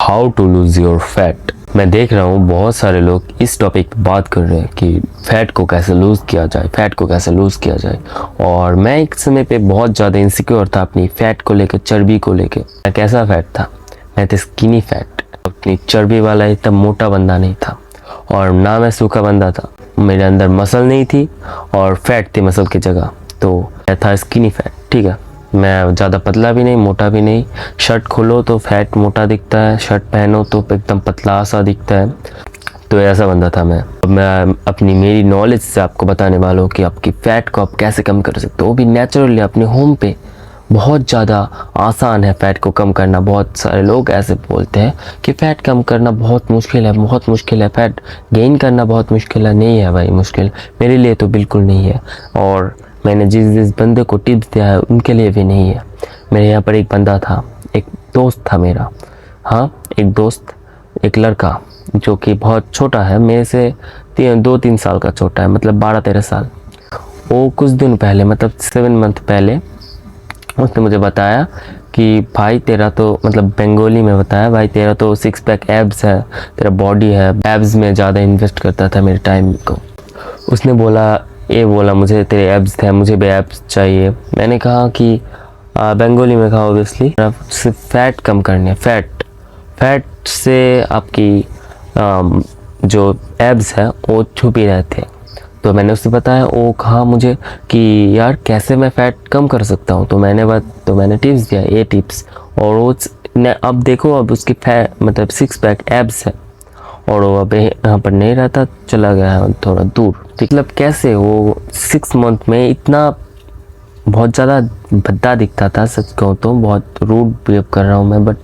How to lose your fat. मैं देख रहा हूँ बहुत सारे लोग इस टॉपिक पे बात कर रहे हैं कि फ़ैट को कैसे लूज़ किया जाए, फ़ैट को कैसे लूज़ किया जाए। और मैं एक समय पे बहुत ज़्यादा इनसिक्योर था अपनी फ़ैट को लेकर, चर्बी को लेकर। मैं कैसा फ़ैट था, मैं था स्किनी फ़ैट, अपनी चर्बी वाला इतना मोटा बंदा नहीं था और ना मैं सूखा बंदा था। मेरे अंदर मसल नहीं थी और फैट थी मसल की जगह, तो मैं था स्किनी फ़ैट। ठीक है, मैं ज़्यादा पतला भी नहीं, मोटा भी नहीं। शर्ट खोलो तो फैट मोटा दिखता है, शर्ट पहनो तो एकदम पतला सा दिखता है। तो ऐसा बंदा था मैं। अब मैं अपनी मेरी नॉलेज से आपको बताने वाला हूँ कि आपकी फ़ैट को आप कैसे कम कर सकते हो, वो भी नेचुरली अपने होम पे। बहुत ज़्यादा आसान है फ़ैट को कम करना। बहुत सारे लोग ऐसे बोलते हैं कि फ़ैट कम करना बहुत मुश्किल है, बहुत मुश्किल है, फ़ैट गेन करना बहुत मुश्किल है। नहीं है भाई मुश्किल, मेरे लिए तो बिल्कुल नहीं है। और मैंने जिस बंदे को टिप्स दिया है उनके लिए भी नहीं है। मेरे यहाँ पर एक बंदा था, एक दोस्त था मेरा, हाँ एक दोस्त, एक लड़का जो कि बहुत छोटा है मेरे से, 2-3 साल का छोटा है, मतलब 12-13 साल। वो कुछ दिन पहले, मतलब 7 मंथ पहले, उसने मुझे बताया कि भाई तेरा तो, मतलब बंगाली में बताया, भाई तेरा तो 6 पैक एब्स है, तेरा बॉडी है। एब्स में ज़्यादा इन्वेस्ट करता था मेरे टाइम को। उसने बोला मुझे तेरे एब्स थे, मुझे भी एब्स चाहिए। मैंने कहा कि बंगाली में कहा ऑब्वियसली सिर्फ फ़ैट कम करने, फ़ैट से आपकी जो एब्स है वो छुपी रहते। तो मैंने उससे बताया, वो कहा मुझे कि यार कैसे मैं फ़ैट कम कर सकता हूँ। तो मैंने टिप्स दिया, ये टिप्स। और वो अब देखो, अब उसकी मतलब 6 पैक एब्स है और वो अब यहाँ पर नहीं रहता, चला गया है थोड़ा दूर। मतलब कैसे वो 6 मंथ में इतना बहुत ज़्यादा भद्दा दिखता था। सच कहूँ तो बहुत रूड बिहेव कर रहा हूँ मैं, बट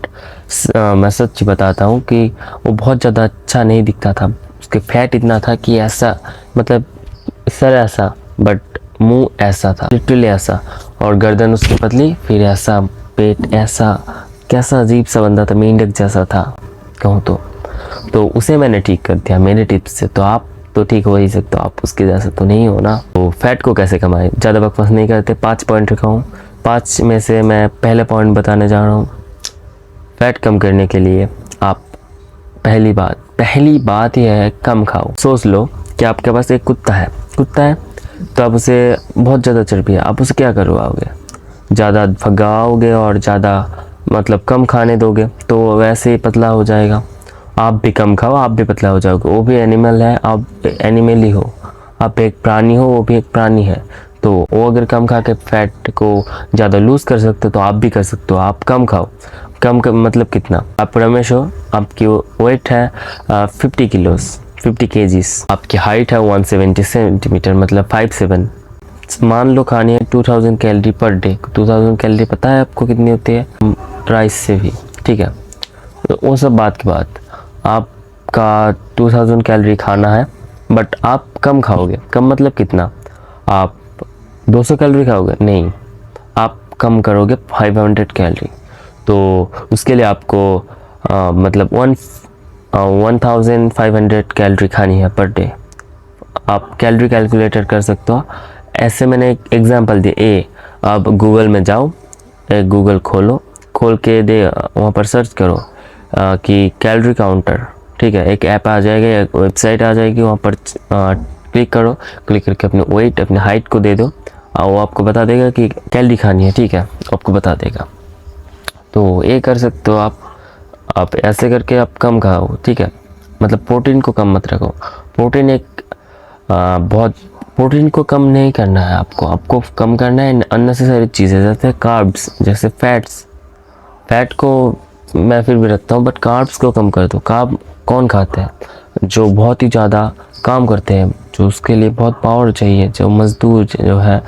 मैं सच बताता हूँ कि वो बहुत ज़्यादा अच्छा नहीं दिखता था। उसके फैट इतना था कि ऐसा, मतलब सर ऐसा, बट मुंह ऐसा था, लिटरली ऐसा, और गर्दन उसकी पतली, फिर ऐसा, पेट ऐसा, कैसा अजीब सा बंदा था, मेंढक जैसा था कहूँ तो उसे मैंने ठीक कर दिया मेरे टिप्स से। तो आप तो ठीक हो ही सकते हो, आप उसके जैसे तो नहीं हो ना। तो फैट को कैसे कमाएं, ज़्यादा बकवास नहीं करते, 5 पॉइंट रखा हूँ। 5 में से मैं पहले पॉइंट बताने जा रहा हूँ। फैट कम करने के लिए आप पहली बात यह है, कम खाओ। सोच लो कि आपके पास एक कुत्ता है तो आप उसे, बहुत ज़्यादा चर्बी है, आप उसे क्या करवाओगे, ज़्यादा भगाओगे और ज़्यादा मतलब कम खाने दोगे तो वैसे ही पतला हो जाएगा। आप भी कम खाओ, आप भी पतला हो जाओगे। वो भी एनिमल है, आप एनिमल ही हो, आप एक प्राणी हो, वो भी एक प्राणी है। तो वो अगर कम खा के फैट को ज़्यादा लूज़ कर सकते हो तो आप भी कर सकते हो। आप कम खाओ, मतलब कितना, आप रमेश हो, आपकी वेट है 50 किलोस, 50 केजीस, आपकी हाइट है 170 सेंटीमीटर, मतलब 5'7". मान लो खानी है 2000 कैलोरी पर डे। 2000 कैलोरी पता है आपको कितनी होती है, राइस से भी, ठीक है। तो वो सब बात की बात, आपका 2000 कैलोरी खाना है, बट आप कम खाओगे। कम मतलब कितना, आप 200 कैलोरी खाओगे, नहीं, आप कम करोगे 500 कैलोरी। तो उसके लिए आपको मतलब 1500 कैलोरी खानी है पर डे। आप कैलोरी कैलकुलेटर कर सकते हो। ऐसे मैंने एक एग्जांपल दिया। आप गूगल में जाओ, गूगल खोल के वहाँ पर सर्च करो कि कैलोरी काउंटर, ठीक है। एक ऐप आ जाएगा, एक वेबसाइट आ जाएगी, वहाँ पर क्लिक करो, क्लिक करके अपने वेट, अपने हाइट को दे दो और वो आपको बता देगा कि कैलोरी खानी है, ठीक है, आपको बता देगा। तो ये कर सकते हो आप ऐसे करके आप कम खाओ, ठीक है। मतलब प्रोटीन को कम मत रखो। प्रोटीन को कम नहीं करना है आपको कम करना है अननेसेसरी चीज़ें, जैसे कार्ब्स, जैसे फैट को मैं फिर भी रखता हूँ, बट कार्ब्स को कम कर दो। कार्ब कौन खाते हैं, जो बहुत ही ज़्यादा काम करते हैं, जो उसके लिए बहुत पावर चाहिए, जो मजदूर जो है,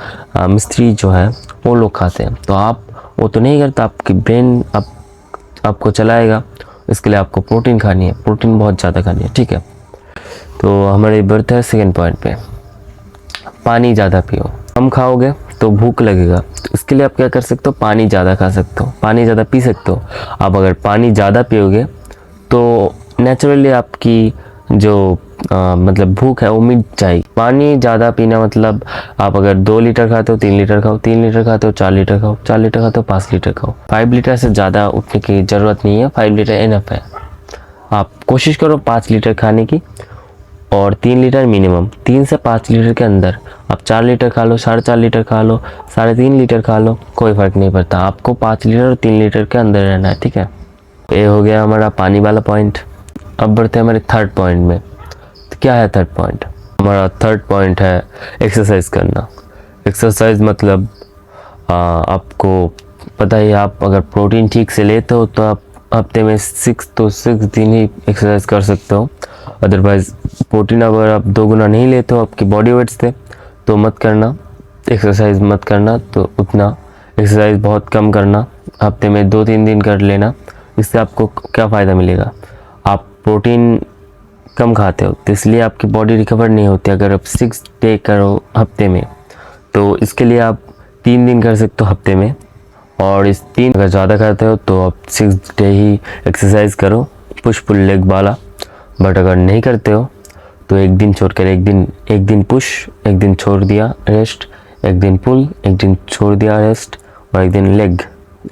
मिस्त्री जो है, वो लोग खाते हैं। तो आप वो तो नहीं करता, आपकी ब्रेन आपको चलाएगा, इसके लिए आपको प्रोटीन खानी है, प्रोटीन बहुत ज़्यादा खानी है, ठीक है। तो हमारी बढ़ते हैं सेकेंड पॉइंट पे, पानी ज़्यादा पियो। कम खाओगे तो भूख लगेगा, तो इसके लिए आप क्या कर सकते हो, पानी ज़्यादा खा सकते हो, पानी ज़्यादा पी सकते हो। आप अगर पानी ज़्यादा पियोगे तो नेचुरली आपकी जो मतलब भूख है वो मिट जाएगी। पानी ज़्यादा पीना मतलब आप अगर 2 लीटर खाते हो 3 लीटर खाओ, 3 लीटर खाते हो 4 लीटर खाओ, 4 लीटर खाते हो 5 लीटर खाओ। 5 लीटर से ज़्यादा उठने की ज़रूरत नहीं है, 5 लीटर इनफ है। आप कोशिश करो 5 लीटर खाने की, और 3 लीटर मिनिमम। 3 से 5 लीटर के अंदर आप 4 लीटर खा लो, 4.5 लीटर खा लो, 3.5 लीटर खा लो, कोई फ़र्क नहीं पड़ता। आपको 5 लीटर और 3 लीटर के अंदर रहना है, ठीक है। ये हो गया हमारा पानी वाला पॉइंट। अब बढ़ते हैं हमारे थर्ड पॉइंट में। तो क्या है थर्ड पॉइंट? हमारा थर्ड पॉइंट है एक्सरसाइज करना। एक्सरसाइज मतलब आपको पता ही, आप अगर प्रोटीन ठीक से लेते हो तो आप हफ्ते में 6 दिन ही एक्सरसाइज कर सकते हो। अदरवाइज़ प्रोटीन अगर आप 2 गुना नहीं लेते हो आपकी बॉडी वेट से तो मत करना, एक्सरसाइज मत करना। तो उतना एक्सरसाइज बहुत कम करना, हफ्ते में 2-3 दिन कर लेना। इससे आपको क्या फ़ायदा मिलेगा? आप प्रोटीन कम खाते हो तो इसलिए आपकी बॉडी रिकवर नहीं होती। अगर आप 6 डे करो हफ्ते में तो इसके लिए आप 3 दिन कर सकते हो हफ्ते में, और इस 3 अगर ज़्यादा करते हो तो आप 6 डे ही एक्सरसाइज करो, पुश पुल लेग वाला। बट अगर नहीं करते हो तो एक दिन छोड़कर एक दिन पुश, एक दिन छोड़ दिया रेस्ट, एक दिन पुल, एक दिन छोड़ दिया रेस्ट, और एक दिन लेग,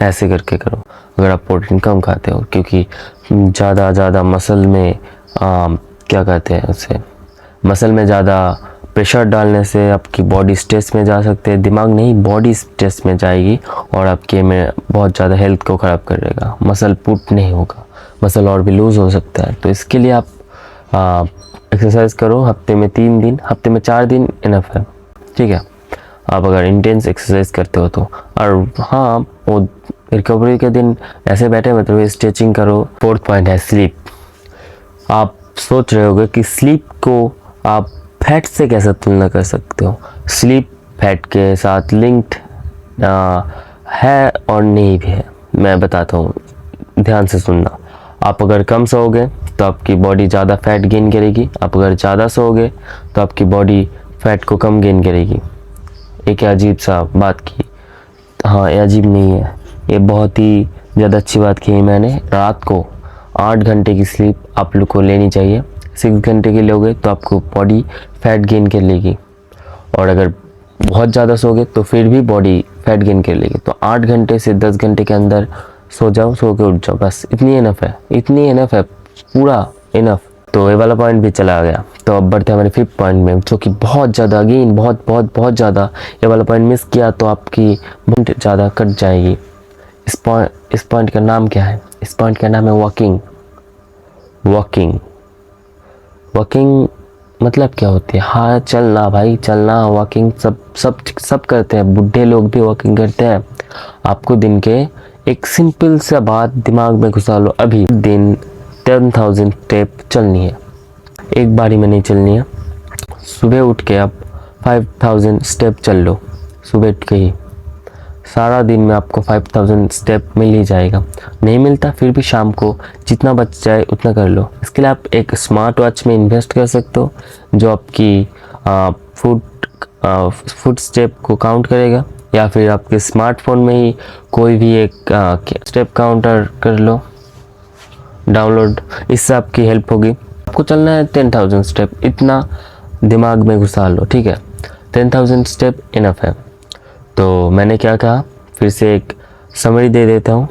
ऐसे करके करो अगर आप प्रोटीन कम खाते हो। क्योंकि ज़्यादा मसल में क्या कहते हैं उसे, मसल में ज़्यादा प्रेशर डालने से आपकी बॉडी स्ट्रेस में जा सकते हैं। दिमाग नहीं, बॉडी स्ट्रेस में जाएगी और आपके में बहुत ज़्यादा हेल्थ को ख़राब करेगा। मसल पुट नहीं होगा, मसल और भी लूज़ हो सकता है। तो इसके लिए आप एक्सरसाइज करो हफ्ते में 3 दिन, हफ्ते में 4 दिन इनफ है, ठीक है। आप अगर इंटेंस एक्सरसाइज करते हो तो। और हाँ, वो रिकवरी के दिन ऐसे बैठे मतलब स्ट्रेचिंग करो। फोर्थ पॉइंट है स्लीप। आप सोच रहे होगे कि स्लीप को आप फैट से कैसे तुलना कर सकते हो? स्लीप फैट के साथ लिंक्ड है और नहीं भी है, मैं बताता हूँ, ध्यान से सुनना। आप अगर कम सोओगे तो आपकी बॉडी ज़्यादा फैट गेन करेगी, आप अगर ज़्यादा सोओगे तो आपकी बॉडी फैट को कम गेन करेगी। एक अजीब सा बात की, हाँ ये अजीब नहीं है, ये बहुत ही ज़्यादा अच्छी बात की है मैंने। रात को 8 घंटे की स्लीप आप लोग को लेनी चाहिए। 6 घंटे की लोगे तो आपको बॉडी फैट गेन कर लेगी, और अगर बहुत ज़्यादा सोगे तो फिर भी बॉडी फैट गेन कर लेगी। तो 8 घंटे से 10 घंटे के अंदर सो जाओ, सो के उठ जाओ, बस इतनी इनफ है, इतनी इनफ है, पूरा इनफ। तो ये वाला पॉइंट भी चला गया। तो अब बढ़ते हैं हमारे 5th पॉइंट में, जो कि बहुत ज़्यादा, अगेन बहुत ज़्यादा, ये वाला पॉइंट मिस किया तो आपकी बहुत ज़्यादा कट जाएगी। इस पॉइंट का नाम क्या है? इस पॉइंट का नाम है वॉकिंग। वॉकिंग मतलब क्या होती है? हाँ, चलना भाई, चलना। वॉकिंग सब करते हैं, बूढ़े लोग भी वॉकिंग करते हैं। आपको दिन के एक सिंपल सा बात दिमाग में घुसा लो, अभी दिन 10,000 स्टेप चलनी है, एक बारी में नहीं चलनी है। सुबह उठ के आप 5,000 स्टेप चल लो, सुबह उठ के ही। सारा दिन में आपको 5,000 स्टेप मिल ही जाएगा। नहीं मिलता फिर भी शाम को जितना बच जाए उतना कर लो। इसके लिए आप एक स्मार्ट वॉच में इन्वेस्ट कर सकते हो, जो आपकी फुट स्टेप को काउंट करेगा, या फिर आपके स्मार्टफोन में ही कोई भी एक स्टेप काउंटर कर लो डाउनलोड। इससे आपकी हेल्प होगी। आपको चलना है 10,000 स्टेप, इतना दिमाग में घुसा लो, ठीक है। 10,000 स्टेप इनफ है। तो मैंने क्या कहा, फिर से एक समरी दे देता हूँ।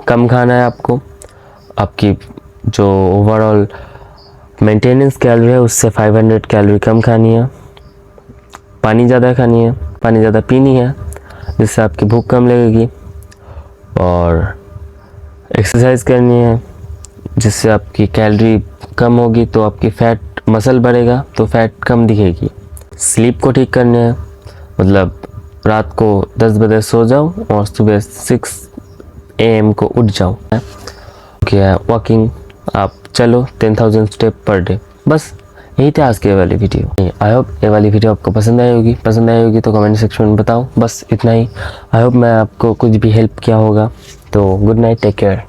कम खाना है आपको, आपकी जो ओवरऑल मेंटेनेंस कैलोरी है उससे 500 कैलोरी कम खानी है। पानी ज़्यादा खानी है, पानी ज़्यादा पीनी है, जिससे आपकी भूख कम लगेगी। और एक्सरसाइज करनी है, जिससे आपकी कैलोरी कम होगी तो आपकी फैट मसल बढ़ेगा तो फैट कम दिखेगी। स्लीप को ठीक करनी है, मतलब रात को 10 बजे सो जाओ और सुबह 6 AM को उठ जाओ। क्या है वॉकिंग, आप चलो 10,000 स्टेप पर डे। बस यही था आज के वाली वीडियो। आई होप ये वाली वीडियो आपको पसंद आई होगी तो कमेंट सेक्शन में बताओ। बस इतना ही। आई होप मैं आपको कुछ भी हेल्प किया होगा। तो गुड नाइट, टेक केयर।